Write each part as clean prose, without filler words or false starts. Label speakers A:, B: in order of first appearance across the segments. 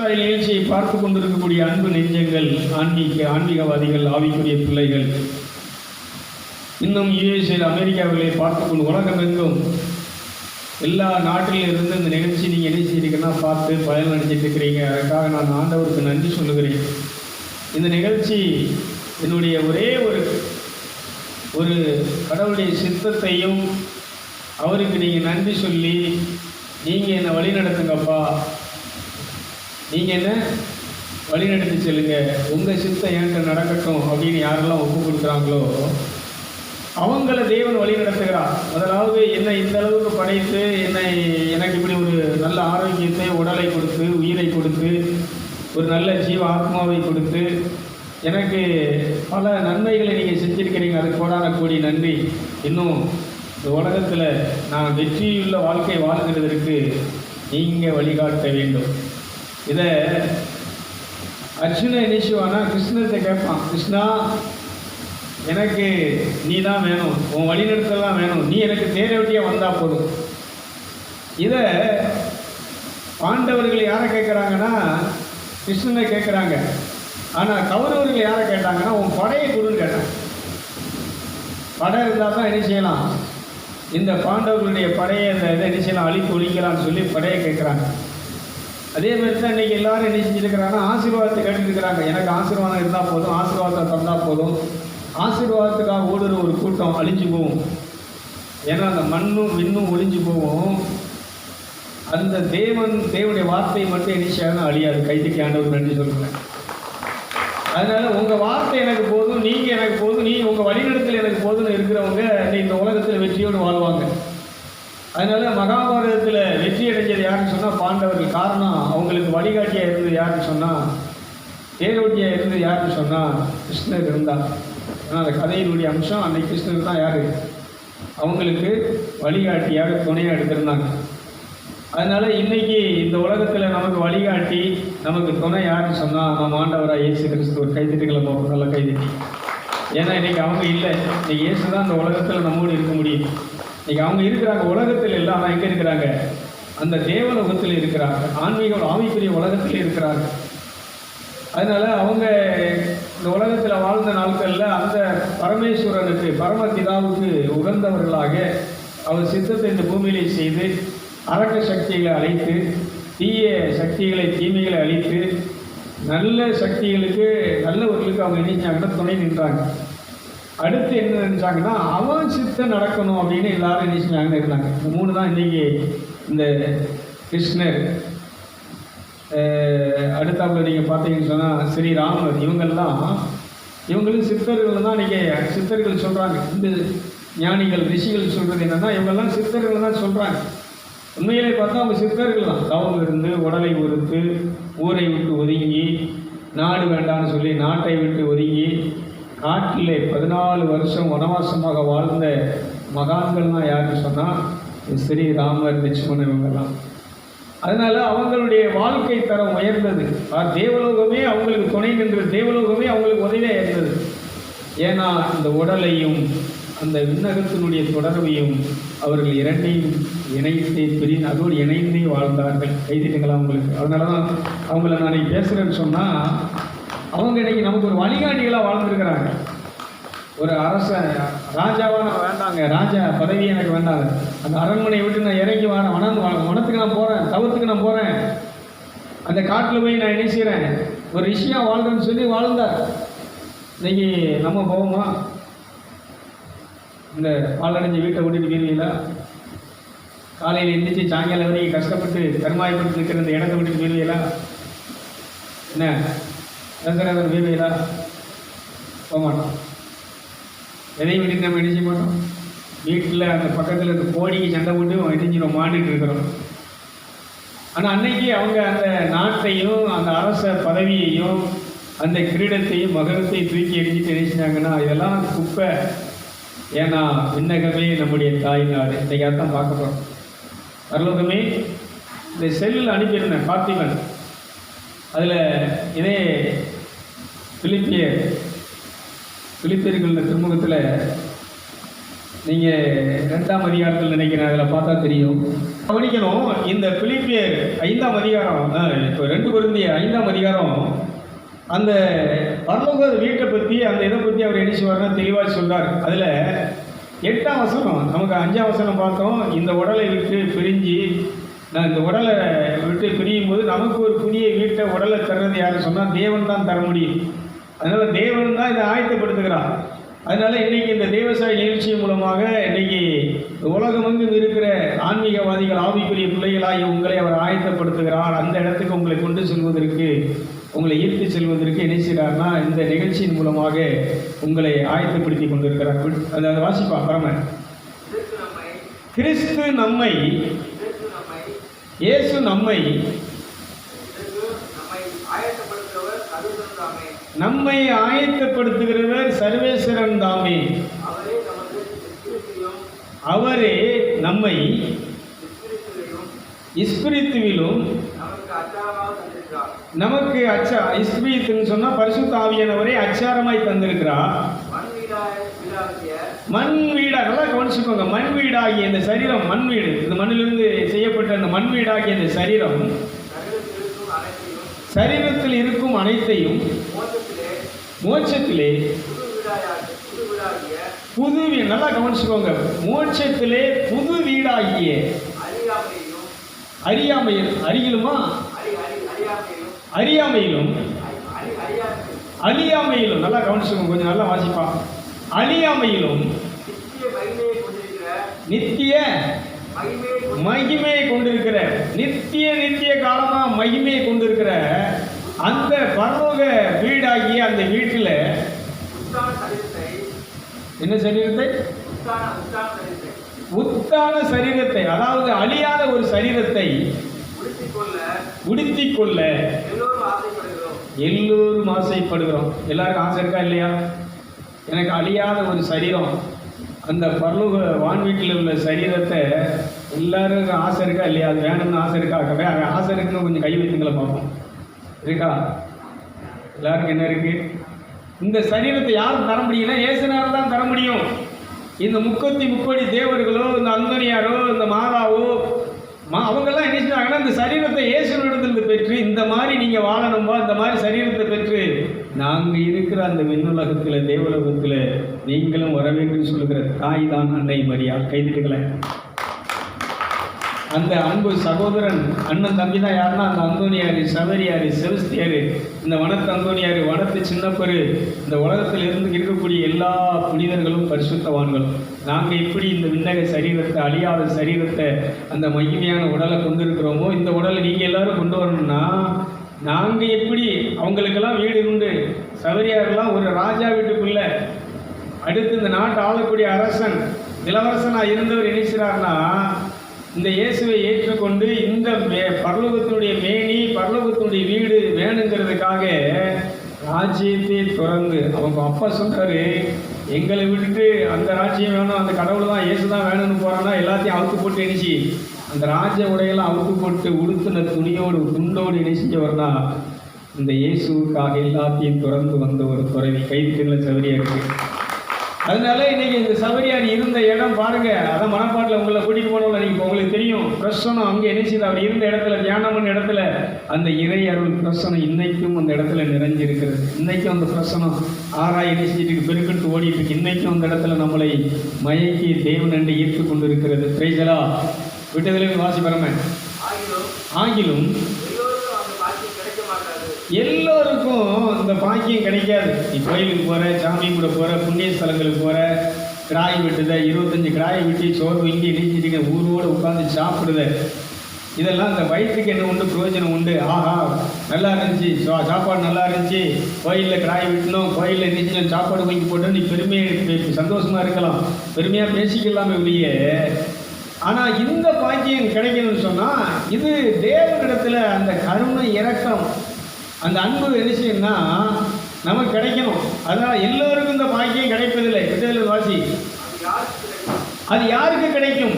A: Israel நிகழ்ச்சியை பார்த்து கொண்டிருக்கக்கூடிய அன்பு நெஞ்சங்கள், ஆன்மீகவாதிகள், ஆவிக்குரிய பிள்ளைகள், இன்னும் யுஎஸ்ஏ, அமெரிக்காவிலே பார்த்து கொண்டு உலகமெங்கும் எல்லா நாட்டிலும் இருந்து இந்த நிகழ்ச்சி நீங்கள் என்ன செய்கிறீங்கன்னா பார்த்து பயன் அடைஞ்சிட்டு இருக்கிறீங்க. அதுக்காக நான் ஆண்டவருக்கு நன்றி சொல்லுகிறேன். இந்த நிகழ்ச்சி என்னுடைய ஒரே ஒரு கடவுளுடைய சித்தத்தையும் அவருக்கு நீங்கள் நன்றி சொல்லி, நீங்கள் என்னை வழி நடத்துங்கப்பா, நீங்கள் என்ன வழி நடத்தி செல்லுங்க, உங்கள் சித்தம் என்கிட்ட நடக்கட்டும் அப்படின்னு யாரெல்லாம் ஒப்பு கொடுக்குறாங்களோ அவங்கள தேவன் வழி நடத்துகிறார். முதலாவது என்னை இந்த அளவுக்கு படைத்து எனக்கு இப்படி ஒரு நல்ல ஆரோக்கியத்தை, உடலை கொடுத்து, உயிரை கொடுத்து, ஒரு நல்ல ஜீவ ஆத்மாவை கொடுத்து, எனக்கு பல நன்மைகளை நீங்கள் செஞ்சுருக்கிறீங்க. அதுக்கு கோடான கோடி நன்றி. இன்னும் இந்த உலகத்தில் நான் வெற்றியுள்ள வாழ்க்கை வாழ்கிறதற்கு நீங்கள் வழிகாட்ட வேண்டும். இதை அர்ஜுன இனிஷுவானா கிருஷ்ணத்தை கேட்பான், கிருஷ்ணா எனக்கு நீ தான் வேணும், உன் வழிநடத்தலாம் வேணும், நீ எனக்கு தேரவட்டியாக வந்தால் போதும். இதை பாண்டவர்கள் யாரை கேட்குறாங்கன்னா கிருஷ்ணனை கேட்குறாங்க. ஆனால் கௌரவர்கள் யாரை கேட்டாங்கன்னா உன் படையை கொடுன்னு கேட்டாங்க. படை இருந்தால் தான் என்ன செய்யலாம், இந்த பாண்டவர்களுடைய படையை என்ன செய்யலாம், அழித்து ஒழிக்கலாம்னு சொல்லி படையை கேட்குறாங்க. அதே மாதிரி தான் இன்றைக்கி எல்லோரும் என்ன செஞ்சுருக்கிறாங்கன்னா ஆசீர்வாதத்தை கேட்டுருக்கிறாங்க. எனக்கு ஆசீர்வாதம் இருந்தால் போதும், ஆசீர்வாதத்தை தந்தால் போதும். ஆசீர்வாதத்துக்காக ஓடுற ஒரு கூட்டம் அழிஞ்சு போகும். ஏன்னா அந்த மண்ணும் விண்ணும் ஒழிஞ்சு போகும். அந்த தேவனுடைய வார்த்தை மட்டும் என்ன அழியாது. கைதுக்கு ஆண்டவர் நன்றி சொல்கிறேன். அதனால் உங்கள் வார்த்தை எனக்கு போதும், நீங்கள் எனக்கு போதும், உங்கள் வழிநடத்தல் எனக்கு போதும்னு இருக்கிறவங்க இந்த உலகத்தில் வெற்றியோடு வாழ்வாங்க. அதனால் மகாபாரதத்தில் வெற்றி அடைஞ்சது யாருன்னு சொன்னால் பாண்டவர்கள். காரணம், அவங்களுக்கு வழிகாட்டியாக இருந்தது யாருன்னு சொன்னால், தேரோட்டியாக இருந்தது யாருன்னு சொன்னால் கிருஷ்ணர் இருந்தார். ஆனால் அந்த கதையினுடைய அம்சம் அன்னைக்கு கிருஷ்ணர் தான் யார் அவங்களுக்கு வழிகாட்டியாக துணையாக எடுத்திருந்தாங்க. அதனால் இன்றைக்கி இந்த உலகத்தில் நமக்கு வழிகாட்டி நமக்கு துணை யாருன்னு சொன்னால் நம்ம ஆண்டவராக இயேசு கிறிஸ்து. ஒரு கைதிட்டுகளை போகிறோம், நல்லா கைதிட்டு. ஏன்னா இன்றைக்கி அவங்க இல்லை, இன்றைக்கி இயேசு தான் இந்த உலகத்தில் நம்மோடு இருக்க முடியும். இன்றைக்கி அவங்க இருக்கிறாங்க உலகத்தில் இல்லை, ஆனால் எங்கே இருக்கிறாங்க, அந்த தேவலோகத்தில் இருக்கிறாங்க, ஆவிக்குரிய உலகத்தில் இருக்கிறாங்க. அதனால் அவங்க இந்த உலகத்தில் வாழ்ந்த நாட்களில் அந்த பரமேஸ்வரனுக்கு, பரமபிதாவுக்கு உகந்தவர்களாக அவர் சித்தத்தை இந்த பூமியிலே செய்து அரக்க சக்திகளை அழித்து, தீய சக்திகளை, தீமைகளை அழித்து, நல்ல சக்திகளுக்கு, நல்லவர்களுக்கு அவங்க நினைச்சாங்கன்னா துணை நின்றாங்க. அடுத்து என்ன நினைச்சாங்கன்னா அவன் சித்தம் நடக்கணும் அப்படின்னு எல்லாரும் நினைச்சாங்கன்னு இருந்தாங்க. இந்த மூணு தான் இன்றைக்கி இந்த கிருஷ்ணர். அடுத்தாப்புல நீங்கள் பார்த்தீங்கன்னு சொன்னால் ஸ்ரீராமர், இவங்களும் சித்தர்கள் தான். நீங்கள் சித்தர்கள் சொல்கிறாங்க, இந்த ஞானிகள் ரிஷிகள் சொல்கிறது என்னென்னா இவங்கெல்லாம் சித்தர்கள் தான் சொல்கிறாங்க. உண்மையிலே பார்த்தா அவங்க சித்தர்கள் தான். தவம் இருந்து உடலை ஒருத்து, ஊரை விட்டு ஒதுங்கி, நாடு வேண்டாம்னு சொல்லி நாட்டை விட்டு ஒதுங்கி, காட்டிலே 14 வருஷம் வனவாசமாக வாழ்ந்த மகான்கள் தான் யாருன்னு சொன்னால் ஸ்ரீராமர், லட்சுமணன், இவங்கெல்லாம். அதனால் அவங்களுடைய வாழ்க்கை தரம் உயர்ந்தது. தேவலோகமே அவங்களுக்கு துணை நின்றது, தேவலோகமே அவங்களுக்கு உதவியாக இருந்தது. ஏன்னா இந்த உடலையும் அந்த விண்ணகத்தினுடைய தொடர்பையும் அவர்கள் இரண்டையும் இணைத்து அதோடு இணைந்தே வாழ்ந்தார்கள். கைதிட்டுங்களா அவங்களுக்கு. அதனால தான் அவங்கள நான் இன்றைக்கி பேசுகிறேன்னு சொன்னால் அவங்க இன்றைக்கி நமக்கு ஒரு வழிகாட்டிகளாக வாழ்ந்துருக்கிறாங்க. ஒரு ராஜாவாக நான் வேண்டாங்க, ராஜா பதவி எனக்கு வேண்டாங்க, அந்த அரண்மனையை விட்டு நான் இறங்கி வரேன், வனத்துக்கு நான் போகிறேன், தவத்துக்கு நான் போகிறேன், அந்த காட்டில் போய் நான் என்ன செய்கிறேன், ஒரு ரிஷியாக வாழ்கிறேன்னு சொல்லி வாழ்ந்தார். இன்றைக்கி நம்ம போவோமா? இந்த பாலடைஞ்ச வீட்டை விட்டுட்டு போயிருவீங்களா? காலையில் எந்திரிச்சு சாயங்காலம் வரைக்கும் கஷ்டப்பட்டு கருமாயப்பட்டு இருக்கிற இந்த இடத்தை விட்டுட்டு போயிருவீங்களா? என்ன தசரதர் போயிருவீங்களா? போக மாட்டோம். எதையும் விட்டு நம்ம இடிஞ்ச மாட்டோம். வீட்டில் அந்த பக்கத்தில் இந்த கோடிக்கு சண்டை போட்டு இடிஞ்சிடும், மாண்டுட்டு இருக்கிறோம். ஆனால் அன்னைக்கு அவங்க அந்த நாட்டையும் அந்த அரச பதவியையும் அந்த கிரீடத்தையும் மகரத்தையும் தூக்கி எரிஞ்சிட்டு நினைச்சிட்டாங்கன்னா இதெல்லாம் குப்பை. ஏன்னா விண்ணகமே நம்முடைய தாய் நாடு. இன்றைக்கி அதான் பார்க்க போகிறோம். பரலோகமே இந்த செல்லில் அனுப்பியிருந்தேன் பார்த்திபன். அதில் இதே பிலிப்பியர்கள் திருமுகத்தில் நீங்கள் 2ஆம் அதிகாரத்தில் நினைக்கிறேன், அதில் பார்த்தா தெரியும். கவனிக்கணும். இந்த பிலிப்பியர் 5ஆம் அதிகாரம், இப்போ 2 கொரிந்தியர் 5ஆம் அதிகாரம் அந்த பரலோக வீட்டை பற்றி, அந்த இதை பற்றி அவர் என்ன செய்வார்னா தெளிவாக சொல்றார். அதில் 8ஆம் வசனம், நமக்கு 5ஆம் வசனம் பார்த்தோம். இந்த உடலை விட்டு பிரிஞ்சு, நான் இந்த உடலை விட்டு பிரியும் போது நமக்கு ஒரு புதிய வீட்டை உடலை தர்றது யாருன்னு சொன்னால் தேவன் தான் தர முடியும். அதனால் தேவன் தான் இதை ஆயத்தப்படுத்துகிறார். அதனால் இன்றைக்கி இந்த தேவசாய நிகழ்ச்சி மூலமாக இன்றைக்கி உலகமெங்கும் இருக்கிற ஆன்மீகவாதிகள், ஆவிக்குரிய பிள்ளைகளாகி உங்களை அவர் ஆயத்தப்படுத்துகிறார். அந்த இடத்துக்கு உங்களை கொண்டு செல்வதற்கு, உங்களை ஈர்த்து செல்வதற்கு என்ன செய்கிறார்னா இந்த நிகழ்ச்சியின் மூலமாக உங்களை ஆயத்தப்படுத்தி கொண்டிருக்கிறார். அதை வாசிப்பா பரம. கிறிஸ்து நம்மை, இயேசு நம்மை ஆயத்தப்படுத்துகிறவர் சர்வேஸ்வரன் தாமே. அவரே நம்மை இஸ்பிரித்துவிலும், நமக்கு இஸ்பிரித்துன்னு சொன்னா பரிசுத்த ஆவியானவரே அச்சாரமாய் தந்திருக்கிறார். மண் வீடா, நல்லா கவனிச்சுக்கோங்க. மண் வீடாகிய இந்த சரீரம், மண் வீடு, இந்த மண்ணிலிருந்து செய்யப்பட்ட இந்த மண் வீடாகிய இந்த சரீரம், சரீரத்தில் இருக்கும் அனைத்தையும் மோட்சத்திலே புது வீடு, நல்லா கவனிச்சுக்கோங்க, மோட்சத்திலே புது வீடாகிய அறியாமையில், அருகிலுமா அறியாமையிலும், அழியாமையிலும், நல்லா கவனிச்சுக்கோங்க, கொஞ்சம் நல்லா வாசிப்பா. அழியாமையிலும் நித்திய மகிமையை கொண்டிருக்கிற, நித்திய காலமா மகிமையை கொண்டிருக்கிற அந்த பரலோக வீடாகிய அந்த வீட்டில் என்ன சரீரத்தை, உத்தான சரீரத்தை, அதாவது அழியாத ஒரு சரீரத்தை உடுத்திக் கொள்ள எல்லோரும் ஆசைப்படுகிறோம். எல்லாருக்கும் ஆசை இருக்கா இல்லையா? எனக்கு அழியாத ஒரு சரீரம், அந்த பரலோக வான் வீட்டில் உள்ள சரீரத்தை எல்லாருக்கும் ஆசை இருக்கா இல்லையா? அது வேணும்னு ஆசை இருக்கா? ஆசை இருக்குன்னு கொஞ்சம் கை வைத்துங்களை பார்ப்போம். இருக்கா? எல்லாருக்கும் என்ன இருக்கு? இந்த சரீரத்தை யாரும் தர முடியும்னா இயேசுனார் தான் தர முடியும். இந்த 33 தேவர்களோ, இந்த அந்தோனியாரோ, இந்த மாதாவோ, அவங்கெல்லாம் என்ன செஞ்சாங்கன்னா இந்த சரீரத்தை இயேசுவிடத்திலிருந்து பெற்று இந்த மாதிரி நீங்கள் வாழணும்பா, இந்த மாதிரி சரீரத்தை பெற்று நாங்கள் இருக்கிற அந்த விண்ணுலகத்தில், தேவலோகத்தில் நீங்களும் வர வேண்டும் சொல்லுகிற தாய் தான் அன்னை மரியா. கைதிட்டுகளை அந்த அன்பு சகோதரன், அண்ணன் தம்பி தான் யாருன்னா அந்த அந்தோனியாரு, சவரியாரு, செவஸ்தியாரு, இந்த வனத்து அந்தோனியாரு, வனத்து சின்னப்பரு, இந்த உலகத்தில் இருந்து இருக்கக்கூடிய எல்லா புனிதர்களும் பரிசுத்தவான்களும். நாங்கள் இப்படி இந்த விண்ணக சரீரத்தை, அழியாத சரீரத்தை, அந்த மகிமையான உடலை கொண்டு இருக்கிறோமோ, இந்த உடலை நீங்கள் எல்லாரும் கொண்டு வரணும்னா நாங்கள் எப்படி, அவங்களுக்கெல்லாம் வீடு உண்டு. சவரியாரெல்லாம் ஒரு ராஜா வீட்டுக்குள்ள, அடுத்து இந்த நாட்டை ஆளக்கூடிய அரசன், இளவரசனாக இருந்தவர் நினைக்கிறார்னா இந்த இயேசுவை ஏற்றுக்கொண்டு இந்த பரலோகத்தினுடைய மேனி, பரலோகத்தினுடைய வீடு வேணுங்கிறதுக்காக ராஜ்யத்தை துறந்து, அவங்க அப்பா சொல்றாரு, எங்களை விட்டுட்டு அந்த ராஜ்யம் வேணும், அந்த கடவுள் தான், இயேசு தான் வேணும்னு போறான்னா எல்லாத்தையும் அவுத்து போட்டு இணைச்சி, அந்த ராஜ்ய உடையெல்லாம் அவுத்து போட்டு உடுத்தின துணியோடு துண்டோடு இணைச்சிச்சவர்னா இந்த இயேசுக்காக எல்லாத்தையும் துறந்து வந்த ஒரு துறவி. கைதிகளை சவரியா இருக்கு. அதனால இன்னைக்கு இந்த சவரியார் இருந்த இடம் பாருங்க, அதான் மனப்பாட்டில் உங்களை கூட்டிட்டு போனோம்ல, நீங்கள் உங்களுக்கு தெரியும். பிரசனம் அங்கே நினைச்சது, அவர் இருந்த இடத்துல, தியானம்னு இடத்துல அந்த இறை அருள் பிரசனம் இன்னைக்கும் அந்த இடத்துல நிறைஞ்சிருக்கிறது. இன்னைக்கும் அந்த பிரசனம் ஆராய் நினைச்சிட்டு பெருக்கெடுத்து ஓடிட்டு இருக்கு. இன்னைக்கும் அந்த இடத்துல நம்மளை மயக்கி தேவன் என்று ஈர்த்து கொண்டு இருக்கிறது. பிரைசலா. விட்டதில் வாசி பரம. ஆகிலும் எல்லோருக்கும் இந்த பாக்கியம் கிடைக்காது. நீ கோயிலுக்கு போகிற, சாமி கூட போகிற, புண்ணிய ஸ்தலங்களுக்கு போகிற, கிராய் விட்டுத, 25 கிராயை விட்டு சோறு இங்கே இணைச்சிட்டு ஊரோடு உட்காந்து சாப்பிடுத, இதெல்லாம் இந்த வயிற்றுக்கு என்ன உண்டு, பிரயோஜனம் உண்டு. ஆஹா நல்லா இருந்துச்சு, சாப்பாடு நல்லா இருந்துச்சு, கோயிலில் கிராய் விட்டணும், கோயிலில் இருந்துச்சு, சாப்பாடு வாங்கி போட்டோம், நீ பெருமையாக சந்தோஷமாக இருக்கலாம், பெருமையாக பேசிக்கலாமே வெளியே. ஆனால் இந்த பாக்கியம் கிடைக்கணும்னு சொன்னால் இது தேவனிடத்தில் அந்த கருணை, இரக்கம், அந்த அன்பு என்ன செய்யணும்னா நமக்கு கிடைக்கணும். அதனால் எல்லோருக்கும் இந்த பாக்கியம் கிடைப்பதில்லை. விட்டதில் வாசி. அது யாருக்கு கிடைக்கும்?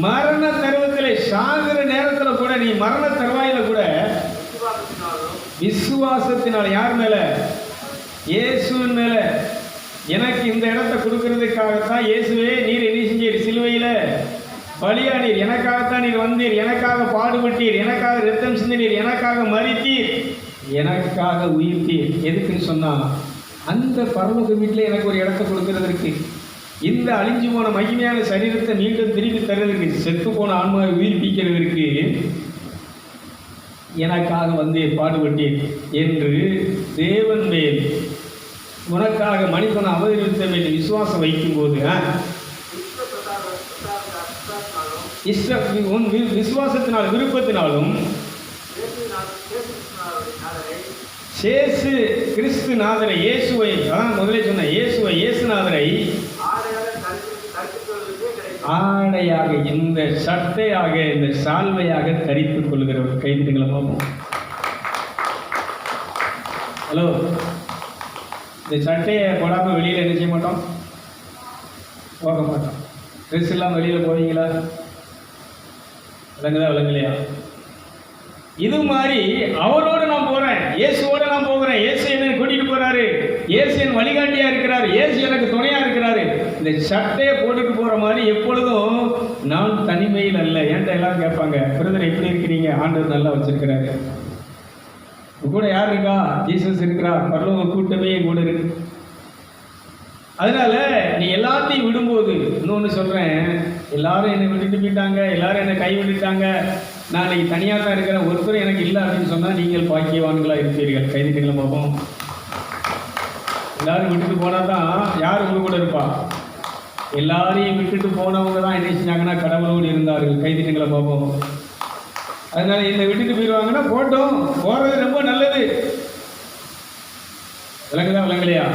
A: மரண தருவத்திலே, சாகிற நேரத்தில் கூட, நீ மரண தருவாயில கூட விசுவாசத்தினால், யார் மேல? இயேசுவின் மேல எனக்கு இந்த இடத்த கொடுக்கறதுக்காகத்தான் இயேசுவே நீர் என்ன செஞ்சீர்? சிலுவையில் பலியானீர், எனக்காகத்தான் நீர் வந்தீர், எனக்காக பாடுபட்டீர், எனக்காக ரத்தம் சிந்தினீர், எனக்காக மரித்தீர், எனக்காக உயிர்த்தீர். எதுக்குன்னு சொன்னா, அந்த பரலோக வீட்டில் எனக்கு ஒரு இடத்த கொடுக்கறதற்கு, இந்த அழிஞ்சு போன மகிமையான சரீரத்தை மீண்டும் திருப்பி தருவதற்கு, செத்து போன ஆன்மாவை உயிர்ப்பிக்கிறதற்கு எனக்காக வந்தே பாடுபட்டேன் என்று தேவன் மேல் உனக்காக மனிதனை அவதரித்த மேல் விசுவாசம் வைக்கும்போது விசுவாசத்தினால் விருப்பத்தினாலும் சேசு கிறிஸ்து நாதரை இயேசுவை முதலே சொன்ன இயேசுவை இயேசுநாதரை ஆடையாக, இந்த சட்டையாக, இந்த சால்வையாக தரித்துக் கொள்கிறவர். கைதுகளை பார்ப்போம். ஹலோ, இந்த சட்டையை போடாமல் வெளியில் என்ன செய்ய மாட்டோம்? போக மாட்டோம். ட்ரெஸ் இல்லாமல் வெளியில் போவீங்களா? விளங்குதா விளங்கலையா? இது மாதிரி அவரோடு நான் போகிறேன், இயேசுவோடு நான் போகிறேன், இயேசு என்னை கூட்டிகிட்டு போகிறாரு, இயேசு என் வழிகாட்டியாக இருக்கிறார், இயேசு எனக்கு துணையாக இருக்கிறாரு. இந்த சட்டையை போட்டுட்டு போகிற மாதிரி எப்பொழுதும் நான் தனிமையில் அல்ல. ஏன்ட்ட எல்லாரும் கேட்பாங்க, பிரதர் எப்படி இருக்கிறீங்க? ஆண்டவர் நல்லா வச்சிருக்கிறாரு. கூட யார் இருக்கா? ஜீசஸ் இருக்கிறார், பரலோக கூட்டமே கூட இருக்கு. அதனால நீ எல்லாத்தையும் விடும்போது, இன்னொன்று சொல்கிறேன், எல்லாரும் என்னை விட்டுட்டு போயிட்டாங்க, எல்லாரும் என்னை கை விட்டுட்டாங்க, நான் இன்னைக்கு தனியாக தான் இருக்கிறேன், ஒருத்தர் எனக்கு இல்லை அப்படின்னு சொன்னால் நீங்கள் பாக்கியவான்களாக இருப்பீர்கள். கைதிகளை பார்ப்போம். எல்லாரும் விட்டுட்டு போனால் தான் யார் உங்க கூட இருப்பா? எல்லாரையும் விட்டுட்டு போனவங்க தான் என்ன செஞ்சாங்கன்னா கடவுளோடு இருந்தார்கள். கைதிகளை பார்ப்போம். அதனால என்னை விட்டுட்டு போயிடுவாங்கன்னா போட்டோம், போகிறது ரொம்ப நல்லது. விளங்குதா விளங்கலையா?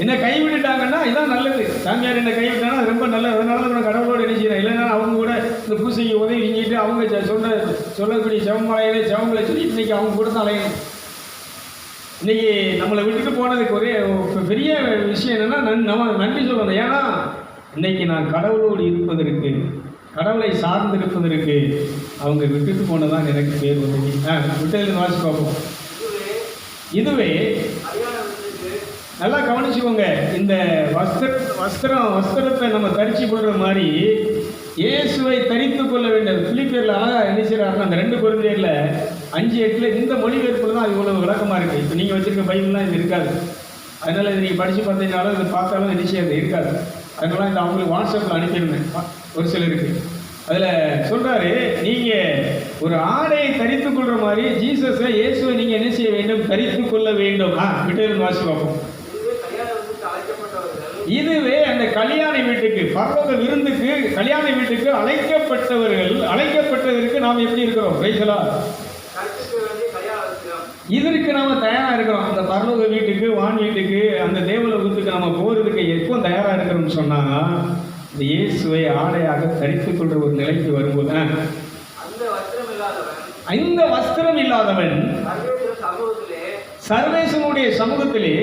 A: என்ன கைவிட்டுட்டாங்கன்னா இதான் நல்லது. சாமியார் என்ன கைவிட்டாங்கன்னா அது ரொம்ப நல்லது. அதனால தான் நான் கடவுளோடு என்ன செய்கிறேன். இல்லைன்னா அவங்க கூட இந்த பூசைக்கு உதவி செஞ்சுட்டு அவங்க சொல்லக்கூடிய செவமலையிலே செவங்களை சொல்லி இன்னைக்கு அவங்க கூட தான் அலையணும். இன்னைக்கு நம்மளை விட்டுட்டு போனதுக்கு ஒரே பெரிய விஷயம் என்னன்னா நம்ம நன்றி சொல்லணும். ஏன்னா இன்னைக்கு நான் கடவுளோடு இருப்பதற்கு, கடவுளை சார்ந்து இருப்பதற்கு அவங்க விட்டுட்டு போனதான் எனக்கு பேர் உதவி. விட்டதில் வாசி பார்ப்போம். இதுவே நல்லா கவனிச்சுக்கோங்க. இந்த வஸ்திரத்தை நம்ம தரிச்சு கொள்கிற மாதிரி இயேசுவை தரித்து கொள்ள வேண்டும். பிலிப்பியரில் அழகாக என்ன செய்கிறாருன்னா, அந்த 2 கொரிந்தியரில் 5:8 இந்த மொழிபெயர்ப்பில் தான் இவ்வளவு விளக்கமாக இருக்குது. இப்போ நீங்கள் வச்சுருக்க பைபிள்லாம் இது இருக்காது. அதனால் இது நீங்கள் படித்து பார்த்தீங்கனாலும் இது பார்த்தாலும் நிச்சயம் இது இருக்காது. அதனால இந்த அவங்களுக்கு வாட்ஸ்அப்பில் அனுப்பியிருந்தேன் ஒரு சிலருக்கு. அதில் சொல்கிறாரு, நீங்கள் ஒரு ஆடையை தரித்து கொள்கிற மாதிரி ஜீசஸை இயேசுவை நீங்கள் என்ன செய்ய வேண்டும்? தரித்து கொள்ள வேண்டும். விட்டு வாசி பார்ப்போம். இதுவே அந்த கல்யாண வீட்டுக்கு, பரலோக விருந்துக்கு, கல்யாண வீட்டுக்கு அழைக்கப்பட்டதற்கு நாம் எப்படி இருக்கிறோம்? ரைசலா, இதற்கு நாம தயாரா இருக்கிறோம். அந்த பரலோக வீட்டுக்கு, வான் வீட்டுக்கு, அந்த தேவலோகத்துக்கு நம்ம போறதுக்கு எப்போ தயாரா இருக்கிறோம்னு சொன்னா, இந்த இயேசுவை ஆடையாக தரித்துக் கொள்ற ஒரு நிலைக்கு வரும்போது, இந்த வஸ்திரம் இல்லாதவன் சர்வேசனுடைய சமூகத்திலே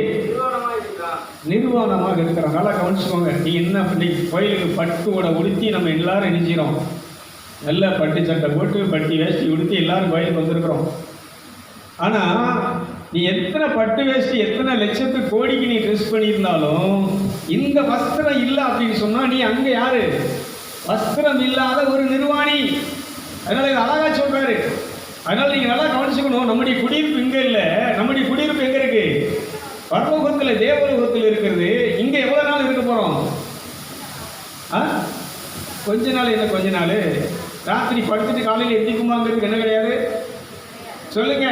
A: நிர்வாணமாக இருக்கிறான். நல்லா கவனிச்சுக்கோங்க. நீ என்ன இன்னைக்கு கோயிலுக்கு பட்டு கூட உடுத்தி நம்ம எல்லாரும் நினைச்சிடும், நல்ல பட்டு சட்டை போட்டு பட்டி வேஷ்டி உடுத்தி எல்லாரும் கோயிலுக்கு வந்திருக்கிறோம். ஆனால் நீ எத்தனை பட்டு வேஷ்டி, எத்தனை லட்சத்து கோடிக்கு நீ ட்ரெஸ் பண்ணியிருந்தாலும் இந்த வஸ்திரம் இல்லை அப்படின்னு சொன்னால் நீ அங்கே யாரு? வஸ்திரம் இல்லாத ஒரு நிர்வாணி. அதனால இது அழகா சொல்றாரு. அதனால நீங்க நல்லா கவனிச்சுக்கணும். நம்முடைய குடியிருப்பு இங்க இல்லை. நம்முடைய குடியிருப்பு எங்க இருக்கு? பரலோகத்தில், தேவலோகத்தில் இருக்கிறது. இங்க எவ்வளவு நாள் இருக்க போறோம்? கொஞ்ச நாள் இல்லை, கொஞ்ச நாள். ராத்திரி படுத்துட்டு காலையில் எந்திக்குமாங்கிறதுக்கு என்ன கிடையாது? சொல்லுங்க,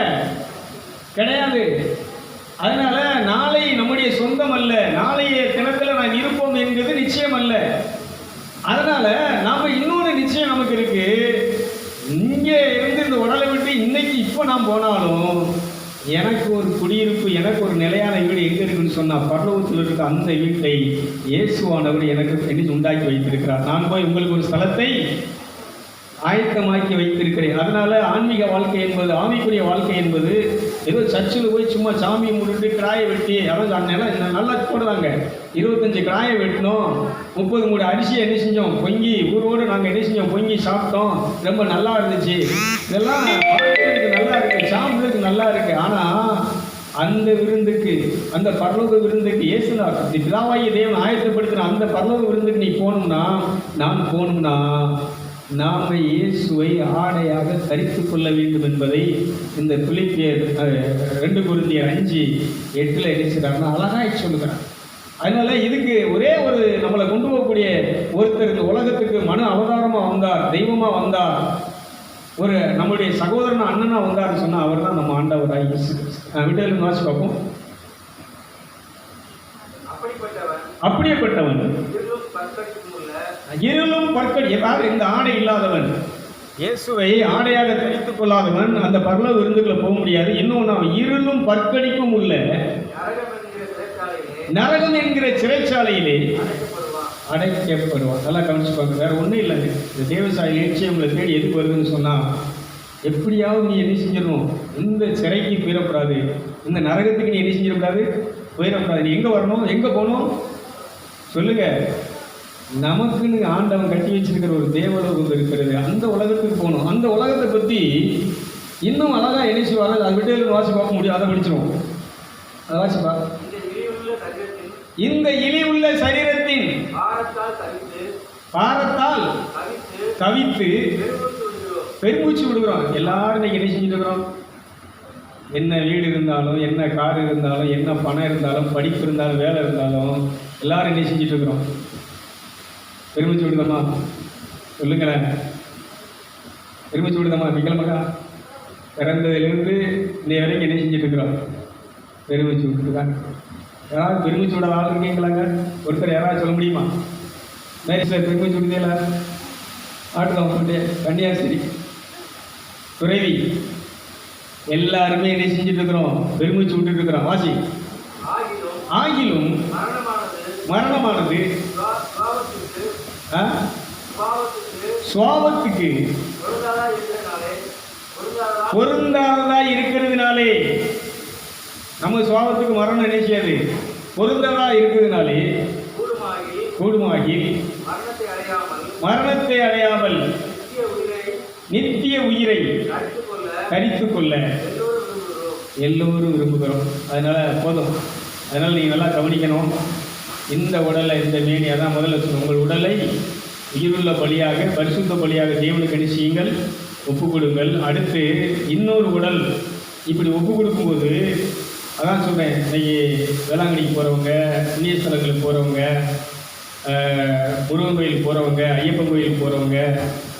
A: கிடையாது. அதனால நாளை நம்முடைய சொந்தம் அல்ல, நாளைய தினத்தில் நான் இருப்போம் என்பது நிச்சயம் அல்ல. அதனால நாம இன்னொரு நிச்சயம் நமக்கு இருக்கு. இங்கே இருந்து இந்த உடலை விட்டு இன்னைக்கு இப்போ நான் போனாலும் எனக்கு ஒரு குடியிருப்பு, எனக்கு ஒரு நிலையான வீடு எங்கே இருக்குன்னு சொன்னால் பரலோகத்தில் இருக்க அந்த வீட்டை இயேசுவானவர் எனக்கு என்ன உண்டாக்கி வைத்திருக்கிறார். நான் போய் உங்களுக்கு ஒரு ஸ்தலத்தை ஆயத்தமாக்கி வைத்திருக்கிறேன். அதனால ஆன்மீக வாழ்க்கை என்பது, ஆவிக்குரிய வாழ்க்கை என்பது ஏதோ சர்ச்சில் போய் சும்மா சாமியை முடிட்டு கிராயை வெட்டி, அதாவது நல்லா போடுறாங்க. 25 கிராயை வெட்டினோம், 30 மூட அரிசியை என்ன செஞ்சோம்? பொங்கி ஊரோடு நாங்கள் என்ன செஞ்சோம்? பொங்கி சாப்பிட்டோம், ரொம்ப நல்லா இருந்துச்சு. இதெல்லாம் நல்லா இருக்கு, சாப்பிட்றதுக்கு நல்லா இருக்கு. ஆனால் அந்த விருந்துக்கு, அந்த பரலோக விருந்துக்கு இயேசுநாள் பிதாவாகிய தேவன் ஆயத்தப்படுத்தின அந்த பரலோக விருந்துக்கு நீ போகணும்னா, நான் போகணும்னா நாம் இயேசுவை ஆடையாக தரித்துக் கொள்ள வேண்டும் என்பதை இந்த பிலிப்பியர் 2 கொரிந்தியர் 5:8 என்ன அழகாய் சொல்லுகிறார். அதனால இதுக்கு ஒரே ஒரு நம்மளை கொண்டு போகக்கூடிய ஒருத்தர் இந்த உலகத்துக்கு மனு அவதாரமாக வந்தார், தெய்வமாக வந்தார், ஒரு நம்முடைய சகோதரன் அண்ணனா வந்தார்னு சொன்னால் அவர் தான் நம்ம ஆண்டவராய் இயேசு கிறிஸ்து. விட்டு வாசி பார்ப்போம். அப்படியேப்பட்டவன் இருளும் பற்கடி, யார் இந்த ஆடை இல்லாதவன், இயேசுவை ஆடையாக தரித்துக் கொள்ளாதவன் அந்த பரலோக விருந்துக்குள்ள போக முடியாது. இன்னும் நாம் இருளும் பற்கடிக்கும் உள்ள நரகம் என்கிற சிறைச்சாலையிலே அடைக்கப்படுவான். நல்லா கவனிச்சுப்பாங்க. வேற ஒன்றும் இல்லைங்க. இந்த தேவசாலை நிகழ்ச்சி உங்களை தேடி எதுக்கு வருதுன்னு சொன்னால், எப்படியாவது நீ என்ன செஞ்சிடணும், இந்த சிறைக்கு போயிடக்கூடாது, இந்த நரகத்துக்கு நீ என்ன செஞ்சிடக்கூடாது, போயிடக்கூடாது. நீ எங்கே வரணும், எங்கே போகணும் சொல்லுங்க. நமக்குன்னு ஆண்டவன் கட்டி வச்சிருக்கிற ஒரு தேவலோகம் இருக்கிறது, அந்த உலகத்துக்கு போகணும். அந்த உலகத்தை பற்றி இன்னும் அழகாக எழுச்சி வர, அதை விட்டு வாசி பார்க்க முடியும். அதை படிச்சிருவோம். அதை வாசிப்பா. இந்த இழி உள்ள சரீரத்தின் பாரத்தால் தவித்து பெருமூச்சு விடுகிறோம். எல்லாரும் இன்னைக்கு என்ன செஞ்சுட்டு இருக்கிறோம், என்ன வீடு இருந்தாலும், என்ன கார் இருந்தாலும், என்ன பணம் இருந்தாலும், படிப்பு இருந்தாலும், வேலை இருந்தாலும், எல்லாரும் என்ன செஞ்சுட்டு இருக்கிறோம், பெருமிச்சு விடுதம்மா சொல்லுங்களேன். பெருமிச்சு விடுதம்மா. விக்கலமக்கா பிறந்ததுலேருந்து இன்னை வரைக்கும் என்ன செஞ்சுட்டு இருக்கிறோம், பெருமிச்சு விட்டுருக்காங்க. யாராவது பெருமிச்சு விட ஆள் இருக்கீங்களாங்க? ஒருத்தர் யாராவது சொல்ல முடியுமா? மேரி சார் பெருமிச்சு விடுதேல ஆட்டுதான் போட்டு கன்னியாஸ்திரி துறைவி எல்லாருமே என்ன செஞ்சுட்டு இருக்கிறோம், பெருமிச்சு விட்டுட்டு இருக்கிறோம். வாசி. ஆகிலும் மரணமானது சுவாபத்துக்கு பொருந்தாததா இருக்கிறதுனாலே, நம்ம சுவாபத்துக்கு மரணம் நினைக்காது, பொருந்ததா இருக்கிறதுனாலே கூடுமாகி மரணத்தை அடையாமல் நித்திய உயிரை தரித்துக் கொள்ள எல்லோரும் விரும்புகிறோம். அதனால போதும். அதனால் நீங்கள் நல்லா கவனிக்கணும். இந்த உடலை, இந்த மேனி, அதான் முதல்ல சொன்ன, உங்கள் உடலை உயிருள்ள பலியாக, பரிசுத்த பலியாக தேவனுக்கு அனுப்பியுங்கள், ஒப்பு கொடுங்கள். அடுத்து இன்னொரு உடல் இப்படி ஒப்பு கொடுக்கும்போது, அதான் சொல்கிறேன், இன்னைக்கு வேளாங்கண்ணிக்கு போகிறவங்க, புண்ணியஸ்தலங்களுக்கு போகிறவங்க, முருகன் கோயிலுக்கு போகிறவங்க, ஐயப்பன் கோயிலுக்கு போகிறவங்க,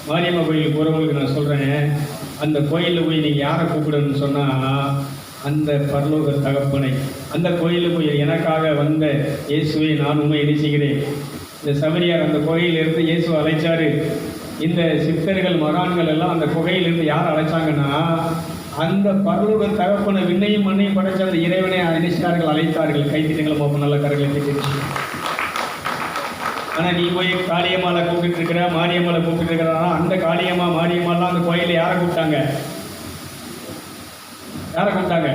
A: மாரியம்மா கோயிலுக்கு போகிறவங்களுக்கு நான் சொல்கிறேன், அந்த கோயிலில் போய் நீங்கள் யாரை கூப்பிடணும்னு சொன்னால், அந்த பரலோக தகப்பனை, அந்த கோயிலில் போய் எனக்காக வந்த இயேசுவை நான் உண்மை என்ன செய்கிறேன். இந்த சபரியார் அந்த கோயிலிருந்து இயேசுவை அழைச்சாரு. இந்த சித்தர்கள் மகான்கள் எல்லாம் அந்த குகையிலிருந்து யார் அழைச்சாங்கன்னா, அந்த பரலோக தகப்பனை, விண்ணையும் மண்ணையும் படைச்ச அந்த இறைவனை அழைச்சார்கள், அழைத்தார்கள். கைத்திட்டங்களை பார்ப்போம், நல்ல கரங்களை தட்டி. ஆனால் நீ போய் காளியம்மாவை கூப்பிட்டு இருக்கிற, மாரியம்மாவை கூப்பிட்டு இருக்கிறானா, அந்த காளியம்மா மாரியம்மாலாம் அந்த கோயிலில் யாரை கூப்பிட்டாங்க, யாரை கூப்பிட்டாங்க,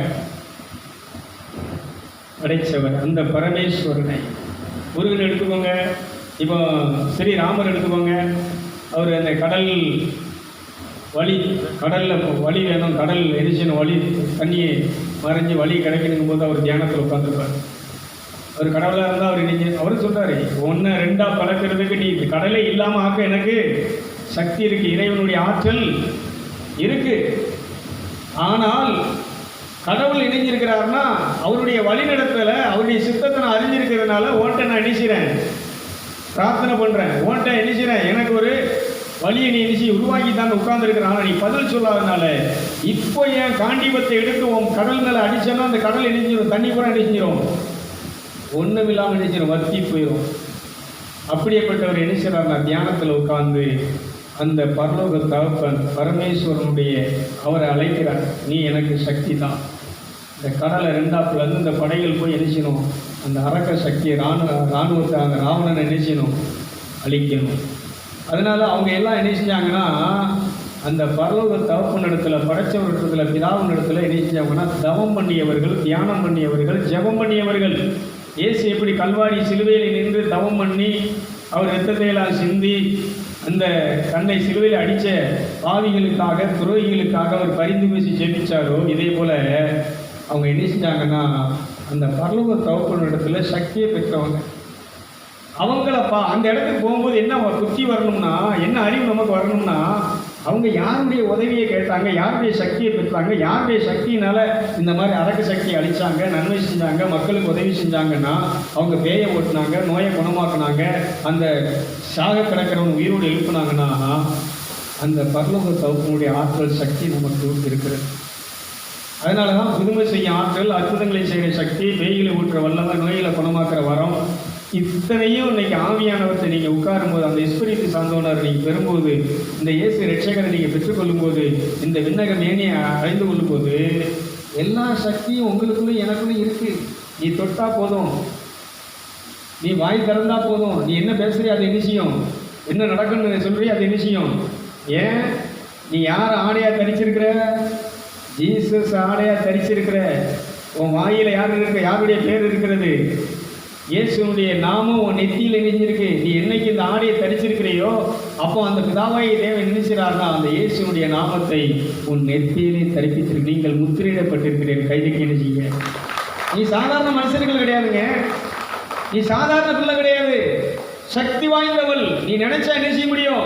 A: படைச்சவர் அந்த பரமேஸ்வரனை. முருகன் எடுத்துக்கோங்க, இப்போ ஸ்ரீராமர் எடுத்துக்கோங்க. அவர் அந்த கடல் வழி, கடலில் வழி வேணும், கடல் எரிச்சணும், வழி தண்ணியை மறைஞ்சி வழி கிடைக்கணுங்கும் போது அவர் தியானத்தில் உட்காந்துருப்பார். அவர் கடவுளாக இருந்தால் அவர் இன்னைக்கு அவர் சொல்கிறாரு, 1 2 பழக்கிறதுக்கு நீ கடலே இல்லாமல் ஆக்க எனக்கு சக்தி இருக்குது, இறைவனுடைய ஆற்றல் இருக்குது. ஆனால் கடவுள் இணைஞ்சிருக்கிறாருன்னா அவருடைய வழிநடத்தலை, அவருடைய சித்தத்தை நான் அறிஞ்சிருக்கிறதுனால ஓன்ட்ட நான் இணைச்சிறேன், பிரார்த்தனை பண்ணுறேன், ஓன்ட்ட இணைச்சிறேன், எனக்கு ஒரு வழியை நீ இணைச்சி உருவாக்கி தான் உட்கார்ந்துருக்கிறேன். ஆனால் நீ பதில் சொல்லாதனால இப்போ என் காண்டிபத்தை எடுத்துவோம், கடல் மேலே அடித்தோன்னா அந்த கடல் இணைஞ்சிடும், தண்ணி பூரா இணைஞ்சிடும், ஒன்றும் இல்லாமல் இணைச்சிடும், வத்தி போயிடும். அப்படியேப்பட்டவர் இணைச்சிறார். நான் தியானத்தில் உட்கார்ந்து அந்த பரலோக தகப்பன் பரமேஸ்வரனுடைய அவரை அழைக்கிறார், நீ எனக்கு சக்தி தான். இந்த கடலை 2 இந்த படைகள் போய் இணைச்சிடும், அந்த அரக்க சக்தியை இராணுவத்தை அந்த ராவணனை இணைச்சிடும், அழிக்கணும். அதனால் அவங்க எல்லாம் என்ன செஞ்சாங்கன்னா, அந்த பரலோக தகப்பன் இடத்துல, படைச்சவர் இடத்துல, பிதாவின் இடத்துல என்ன செஞ்சாங்கன்னா, தவம் பண்ணியவர்கள், தியானம் பண்ணியவர்கள், ஜெபம் பண்ணியவர்கள். இயேசு எப்படி கல்வாரி சிலுவையில் நின்று தவம் பண்ணி அவர் இரத்தத்தையெல்லாம் சிந்தி அந்த தன்னை சிலுவையில் அடித்த பாவிகளுக்காக, துரோகிகளுக்காக அவர் பரிந்து பேசி ஜெபிச்சாரோ, இதே போல் அவங்க என்ன செஞ்சாங்கன்னா அந்த பரலோக தகப்பன் இடத்துல சக்தியை பெற்றவங்க. அவங்களப்பா அந்த இடத்துக்கு போகும்போது என்ன புத்தி வரணும்னா, என்ன அறிவு நமக்கு வரணும்னா, அவங்க யாருடைய உதவியை கேட்டாங்க, யாருடைய சக்தியை பெற்றாங்க, யாருடைய சக்தியினால இந்த மாதிரி அரக்க சக்தியை அழிச்சாங்க, நன்மை செஞ்சாங்க, மக்களுக்கு உதவி செஞ்சாங்கன்னா, அவங்க பேயை ஓட்டினாங்க, நோயை குணமாக்குனாங்க, அந்த சாக கிடக்கிறவங்க உயிரோடு எழுப்புனாங்கன்னா, அந்த பரலோக தகப்பனுடைய ஆற்றல் சக்தி நமக்கு இருக்கிறது. அதனால தான் புதுமை செய்ய ஆற்றல், அற்புதங்களை செய்கிற சக்தி, பேய்களை ஊற்ற வல்லமை, நோய்களை குணமாக்குற வரம், இத்தனையும் இன்னைக்கு ஆவியானவற்றை நீங்கள் உட்காரும்போது, அந்த எஸ்பிரிட்டு சார்ந்தோனர் நீங்கள் பெறும்போது, இந்த இயேசு ரட்சகரை நீங்கள் பெற்றுக்கொள்ளும் போது, இந்த விண்ணக மேனியை அறிந்து கொள்ளும் போது, எல்லா சக்தியும் உங்களுக்குள்ளே எனக்குள்ளே இருக்கு. நீ தொட்டா போதும், நீ வாய் திறந்தா போதும், நீ என்ன பேசுறிய அது நிச்சயம், என்ன நடக்கணும்னு சொல்றிய அது நிச்சயம். ஏன் நீ யார் ஆடையா தரிச்சிருக்கிற? ஜீசஸ் ஆடையா தரிச்சிருக்கிற. உன் வாயில யார் இருக்க, யாருடைய பேர் இருக்கிறது? இயேசுனுடைய நாமம் உன் நெத்தியில் இணைஞ்சிருக்கு. நீ என்னைக்கு இந்த ஆடையை தரிச்சிருக்கிறையோ அப்போ அந்த பிதாவாயை தேவன் நினைச்சிறார்னா அந்த இயேசுனுடைய நாமத்தை உன் நெத்தியிலே தரிப்பித்திருக்கு. நீங்கள் முத்திரையிடப்பட்டிருக்கிறேன். கைதுக்கு என்ன செய்ய? நீ சாதாரண மனுஷர்கள் கிடையாதுங்க, நீ சாதாரண பிள்ளை கிடையாது, சக்தி வாய்ந்தவள். நீ நினைச்சா என்ன செய்ய முடியும்?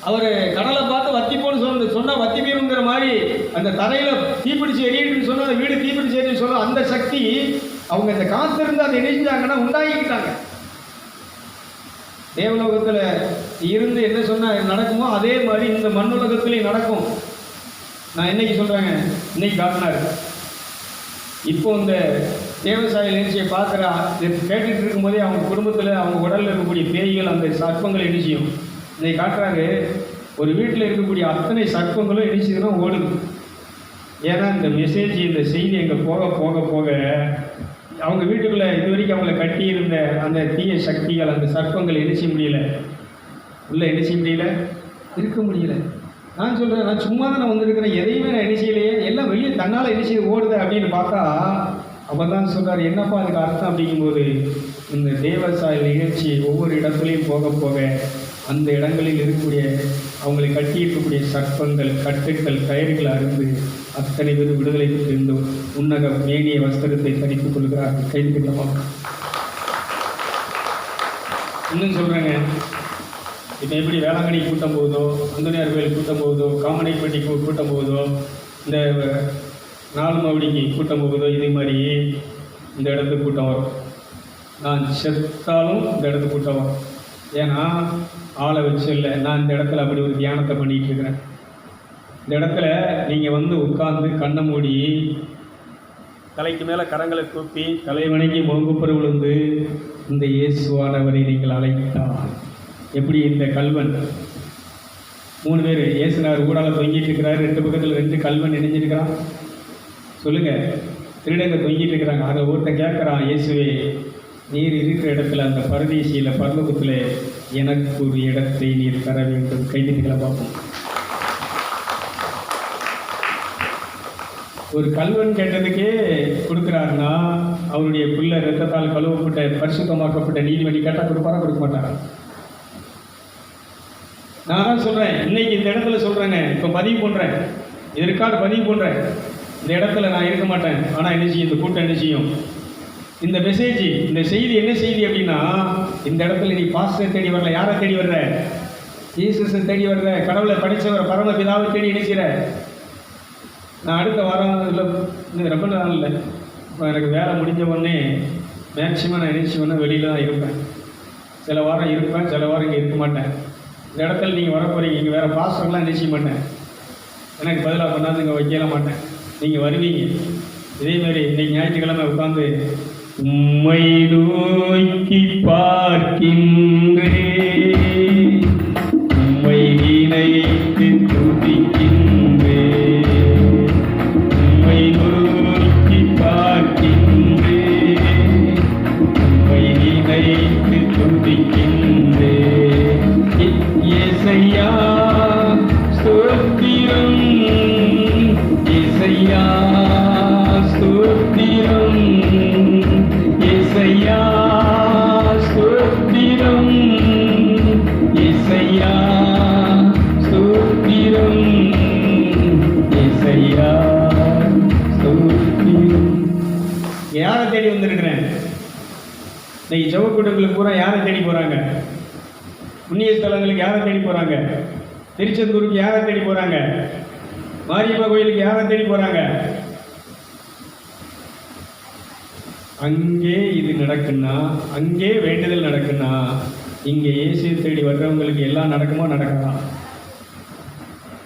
A: அவர் கடலை பார்த்து வத்தி போன்னு சொன்னா வத்தி மீறுங்கிற மாதிரி அந்த தரையில தீப்பிடிச்சு எரியுன்னு சொன்னா அந்த வீடு தீப்பிடிச்சு எரியுன்னு சொன்னா அந்த சக்தி அவங்க இந்த காத்து இருந்து அதை நினைச்சாங்கன்னா உண்டாகிக்கிட்டாங்க. தேவலோகத்தில் இருந்து என்ன சொன்னா நடக்குமோ அதே மாதிரி இந்த மண்ணுலகத்திலையும் நடக்கும். நான் என்னைக்கு சொல்றேங்க, இன்னைக்கு காட்டினாரு. இப்போ இந்த தேவசாய நிகழ்ச்சியை பார்க்குற கேட்டுட்டு இருக்கும்போதே அவங்க குடும்பத்தில் அவங்க உடலில் இருக்கக்கூடிய பேய்கள் அந்த சர்ப்பங்களை என்ன செய்யும் இன்னைக்கு காட்டுறாங்க. ஒரு வீட்டில் இருக்கக்கூடிய அத்தனை சர்ப்பங்களும் என்ன செய்யணும் ஓடுது. ஏன்னா இந்த மெசேஜ் இந்த செய்தி எங்கே போக போக போக அவங்க வீட்டுக்குள்ளே இது வரைக்கும் அவங்கள கட்டியிருந்த அந்த தீய சக்திகள் அந்த சர்ப்பங்கள் என்ன செய்ய முடியல, உள்ளே என்ன செய்ய முடியல, இருக்க முடியல. நான் சொல்கிறேன், நான் சும்மா தான் நான் வந்திருக்கிறேன், எதையுமே நான் என்ன செய்யலையே, எல்லாம் வெளியே தன்னால் என்ன செய்ய ஓடுது அப்படின்னு பார்த்தா அவர் தான் சொல்கிறார் என்னப்பா அதுக்கு அர்த்தம் அப்படிங்கும்போது இந்த தேவசாய நிகழ்ச்சி ஒவ்வொரு இடத்துலையும் போக போக அந்த இடங்களில் இருக்கக்கூடிய அவங்களை கட்டி இருக்கக்கூடிய சர்ப்பங்கள், கட்டுக்கள், கயிறுகள் அருந்து அத்தனை பேர் விடுதலை பெற்றிருந்து உன்னக மேனிய வஸ்திரத்தை தரித்துக் கொள்கிறார்கள். கைது கிட்டமாக இன்னும் சொல்கிறேங்க, இப்போ எப்படி வேளாங்கண்ணி கூட்டம் போகுதோ, அந்தனியார் கோயில் கூட்டம் போகுதோ, காமனைப்பட்டி கூட்டம் போகுதோ, இந்த நாலு மவடிக்கு கூட்டம் போகுதோ, இதே மாதிரி இந்த இடத்துக்கு கூட்டம் வரும். நான் செத்தாலும் இந்த இடத்துக்கு கூட்டம் வரும். ஏன்னா ஆளை வச்சு இல்லை, நான் இந்த இடத்துல அப்படி ஒரு தியானத்தை பண்ணிகிட்டு இருக்கிறேன். இந்த இடத்துல நீங்கள் வந்து உட்கார்ந்து கண்ணை மூடி தலைக்கு மேலே கரங்களை கூப்பி தலை வணங்கி முகங்குப்புற விழுந்து இந்த இயேசுவானவரை நீங்கள் அழைத்தால் எப்படி இந்த கல்வன் 3 பேர் இயேசுனார் ஊடால தொங்கிட்டு இருக்கிறாரு, 2 பக்கத்தில் 2 கல்வன் இணைஞ்சிருக்கிறான். சொல்லுங்கள், திருடங்க தொங்கிட்டு இருக்கிறாங்க. அதை ஒருத்தன் கேட்குறான், இயேசுவே நீர் இருக்கிற இடத்துல அந்த பரதேசியில் பரலோகத்தில் எனக்கு ஒரு இடத்தை நீர் தர வேண்டும். கைதிகளை பார்ப்போம். ஒரு கல்வன் கேட்டதுக்கே கொடுக்குறாருன்னா அவருடைய பிள்ளை ரத்தத்தால் கழுவப்பட்ட பரிசுத்தமாக்கப்பட்ட நீதிபதி கேட்டால் கொடுப்பாரா, கொடுக்க மாட்டாரா? நான் தான் சொல்கிறேன், இன்னைக்கு இந்த இடத்துல சொல்கிறேங்க, இப்போ பதிவு பண்ணுறேன், இதற்காக பதிவு பண்ணுறேன். இந்த இடத்துல நான் இருக்க மாட்டேன், ஆனால் என்ன செய்யும், இந்த கூட்டம் என்ன செய்யும், இந்த மெசேஜ், இந்த செய்தி என்ன செய்தி அப்படின்னா, இந்த இடத்துல நீ பாஸ்டரை தேடி வரல, யாரை தேடி வர்ற, ஜீசஸை தேடி வர்ற, கடவுளை படித்தவர் பரமபிதாவை தேடி நினைக்கிற. நான் அடுத்த வாரம் இல்லை, இன்னும் ரொம்ப நாள் இல்லை, இப்போ எனக்கு வேலை முடிஞ்ச உடனே மேக்சிமம் நான் நினைச்சி ஒன்று வெளியில் தான் இருப்பேன். சில வாரம் இருப்பேன், சில வாரம் இங்கே இருக்க மாட்டேன். இந்த இடத்துல நீங்கள் வர போகிறீங்க, இங்கே வேறு பாஸ்டர்லாம் நினைச்சிக்க மாட்டேன், எனக்கு பதிலாக கொண்டாந்து இங்கே வைக்கல மாட்டேன், நீங்கள் வருவீங்க. இதேமாரி இன்றைக்கி ஞாயிற்றுக்கிழமை உட்காந்து உம்மை நோக்கி பார்க்கின்றே, உம்மை நினைத்து துதிக்கின்றே, உம்மை நோக்கி பார்க்கின்றே, உம்மை நினைத்து துதிக்கின்றே. இயேசையா ஸ்தோத்திரம், இயேசையா ஸ்தோத்திரம், இயேசையா ஸ்தோத்திரம், இயேசையா ஸ்தோத்திரம், இயேசையா ஸ்தோத்திரம். பார்த்துருக்கிறேன். இன்னைக்கு ஜெபக்கூட்டங்களுக்கு பூரா யாரை தேடி போகிறாங்க? புண்ணிய ஸ்தலங்களுக்கு யாரை தேடி போகிறாங்க? திருச்செந்தூருக்கு யாரை தேடி போகிறாங்க? மாரியம்மா கோயிலுக்கு யாரை தேடி போகிறாங்க? அங்கே இது நடக்குன்னா, அங்கே வேண்டுதல் நடக்குன்னா, இங்கே இயேசுவை தேடி வர்றவங்களுக்கு எல்லாம் நடக்குமா? நடக்கலாம்.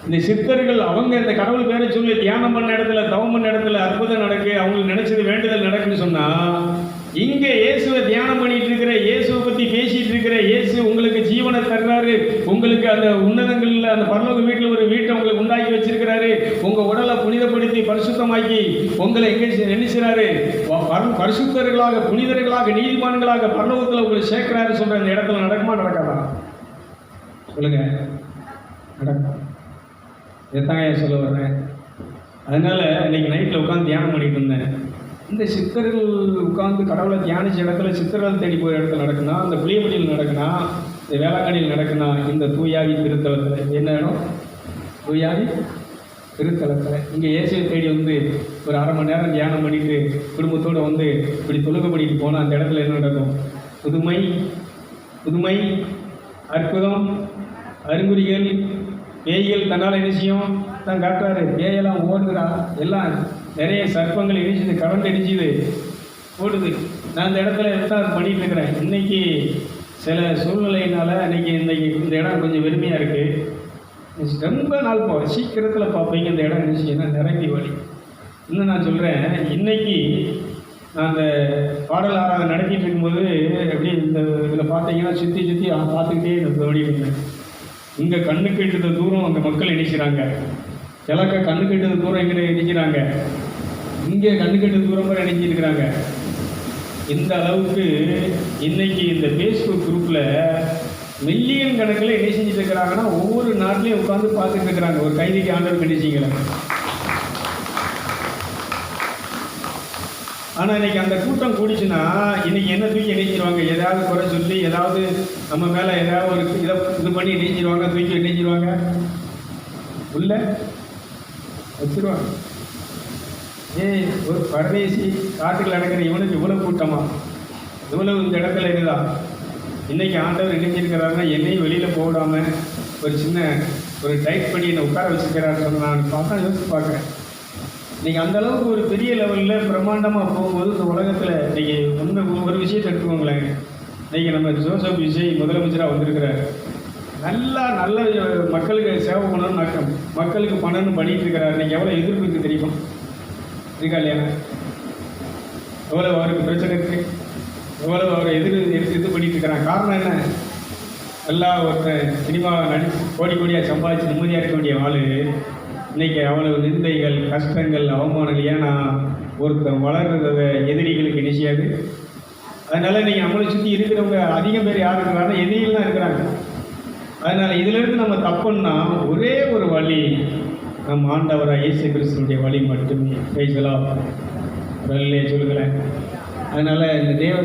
A: இந்த சித்தர்கள் அவங்க இந்த கடவுள் பேரை சொல்லி தியானம் பண்ண இடத்துல, தவம் பண்ண இடத்துல அற்புதம் நடக்கு, அவங்களுக்கு நினைச்சது வேண்டுதல் நடக்குன்னு சொன்னா, இங்கே இயேசுவை தியானம் பண்ணிட்டு இருக்கிற, இயேசுவை பற்றி பேசிட்டு இருக்கிற, இயேசு உங்களுக்கு ஜீவனை தர்றாரு, உங்களுக்கு அந்த உன்னதங்களில் அந்த பரலோக வீட்டில் ஒரு வீட்டை உங்களுக்கு உண்டாக்கி வச்சிருக்கிறாரு, உங்க உடலை புனிதப்படுத்தி பரிசுத்தமாக்கி உங்களை எங்கே என்ன செய்றாரு? பரிசுத்தர்களாக, புனிதர்களாக, நீதிமான்களாக பரலோகத்தில் உங்களை சேர்க்கிறாரு சொல்ற அந்த இடத்துல நடக்குமா? நடக்காதா? சொல்லுங்க. நடக்கும். இதைத்தான் சொல்ல வர்றேன். அதனால இன்னைக்கு நைட்டில் உட்காந்து தியானம் பண்ணிட்டு இருந்தேன். இந்த சித்தர்கள் உட்காந்து கடவுளை தியானிச்ச இடத்துல சித்தர்கள் தேடி போகிற இடத்துல நடக்குனா, அந்த புளியமடியில் நடக்குனா, இந்த வேளாங்கண்ணியில் நடக்குனா, இந்த தூயாவி திருத்தலத்தில் என்ன இடம்? தூயாவி திருத்தலத்தில். இங்கே இயேசுவை தேடி வந்து ஒரு அரை மணி நேரம் தியானம் பண்ணிட்டு குடும்பத்தோடு வந்து இப்படி தொழுகை பண்ணிட்டு போனால் அந்த இடத்துல என்ன நடக்கும்? புதுமை, புதுமை, அற்புதம், அறிகுறிகள், பேய்கள் தன்னால் என்ன செய்யும்? தான் காட்டுறாரு. பேயெல்லாம் ஓடுகிறா, எல்லாம் நிறைய சர்ப்பங்கள் இடிச்சுது, கரண்ட் இடிச்சுது, ஓடுது. நான் அந்த இடத்துல தான் பண்ணிகிட்டு இருக்கிறேன். இன்றைக்கி சில சூழ்நிலையினால் இன்றைக்கி இந்த இடம் கொஞ்சம் வெறுமையாக இருக்குது. ரொம்ப நாள் சீக்கிரத்தில் பார்ப்பீங்க இந்த இடம் நினச்சிங்கன்னா நிரம்பி வழி. இன்னும் நான் சொல்கிறேன், இன்றைக்கி நான் அந்த பாடல் ஆராதனை நடத்திட்டு இருக்கும்போது எப்படி இந்த இதில் பார்த்தீங்கன்னா சுற்றி சுற்றி பார்த்துக்கிட்டே இந்த ஓடிட்டு இருந்தேன். இங்கே கண்ணுக்கு எட்டுற தூரம் அங்கே மக்கள் இணைக்கிறாங்க, கிழக்க கண்ணுக்கு எட்டுற தூரம் எங்கிட்ட இணைக்கிறாங்க, இங்கே கண்ணுக்கு எட்டுற தூரம் வரை இணைஞ்சிருக்கிறாங்க. இந்த அளவுக்கு இன்னைக்கு இந்த ஃபேஸ்புக் குரூப்பில் மில்லியன் கணக்கில் என்ன செஞ்சுட்டு இருக்கிறாங்கன்னா, ஒவ்வொரு நாட்டிலையும் உட்காந்து பார்த்துட்டு இருக்கிறாங்க. ஒரு கைதிக்கு ஆண்டவர் கண்டிச்சிங்கள. ஆனால் இன்றைக்கி அந்த கூட்டம் கூடிச்சுன்னா இன்றைக்கி என்ன தூக்கி இணைச்சிருவாங்க? ஏதாவது குறை சொல்லி, ஏதாவது நம்ம மேலே ஏதாவது ஒரு இது பண்ணி இணைச்சிருவாங்க, தூக்கி இணைச்சிருவாங்க, உள்ள வச்சிருவாங்க. ஒரு பரதேசி காட்டுக்குள்ள நடக்கிற இவனுக்கு இவ்வளவு கூட்டமா, இவ்வளவு இந்த இடத்துல இருக்குதா? இன்றைக்கி ஆண்டவர் இணைஞ்சிருக்கிறாருன்னா என்னையும் வெளியில் போடாமல் ஒரு சின்ன ஒரு டைட் பண்ணி என்னை உட்கார வச்சுருக்கிறாரு சொன்ன நான் பார்த்தா யோசிச்சு பார்க்குறேன். இன்றைக்கி அந்தளவுக்கு ஒரு பெரிய லெவலில் பிரம்மாண்டமாக போகும்போது இந்த உலகத்தில் இன்றைக்கி உண்மை ஒரு விஷயத்தை எடுத்துக்கோங்களேன். இன்றைக்கி நம்ம ஜோசப் விஜய் முதலமைச்சராக வந்திருக்கிறார். நல்ல மக்களுக்கு சேவை பண்ணணும்னு மக்களுக்கு பணம்னு பண்ணிகிட்டு இருக்கிறார். இன்றைக்கி எவ்வளோ எதிர்ப்பு இருக்குது தெரியுமா? இருக்கா இல்லையா? எவ்வளோ அவருக்கு பிரச்சனை இருக்குது, எவ்வளோ அவரை இது பண்ணிட்டு இருக்கிறாங்க. காரணம் என்ன? நல்லா ஒருத்தர் சினிமா கோடியாக சம்பாதிச்சு நிம்மதியாக இருக்க வேண்டிய ஆள் இன்றைக்கி அவ்வளவு நிந்தைகள், கஷ்டங்கள், அவமானங்கள். ஏன்னா ஒருத்தர் வளர்றத எதிரிகளுக்கு நிச்சயாது. அதனால் இன்றைக்கி நம்மளை சுற்றி இருக்கிறவங்க அதிகம் பேர் யார் இருக்கிறாங்கன்னா எதிரிகள் தான் இருக்கிறாங்க. அதனால் இதிலிருந்து நம்ம தப்புன்னா ஒரே ஒரு வழி, நம் ஆண்டவராக இயேசு கிறிஸ்துவினுடைய வழி மட்டுமே. பேசலாம் சொல்லுங்களேன். அதனால் இந்த தேவ